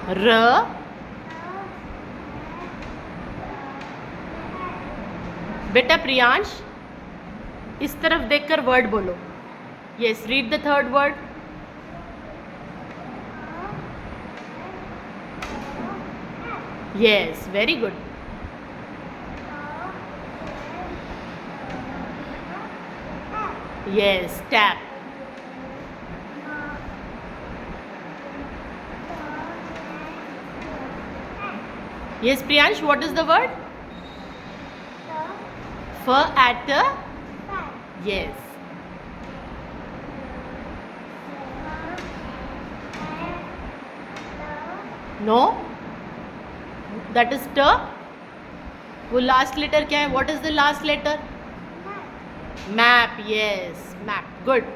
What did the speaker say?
R. बेटा प्रियांश, इस तरफ देखकर वर्ड बोलो. Yes, read the third word. Yes, very good. Yes, tap. Yes, Priyansh, what is the word? Fur at a. Yes. No, that is t. वो last letter क्या है? What is the last letter? Map. Yes, map. Good.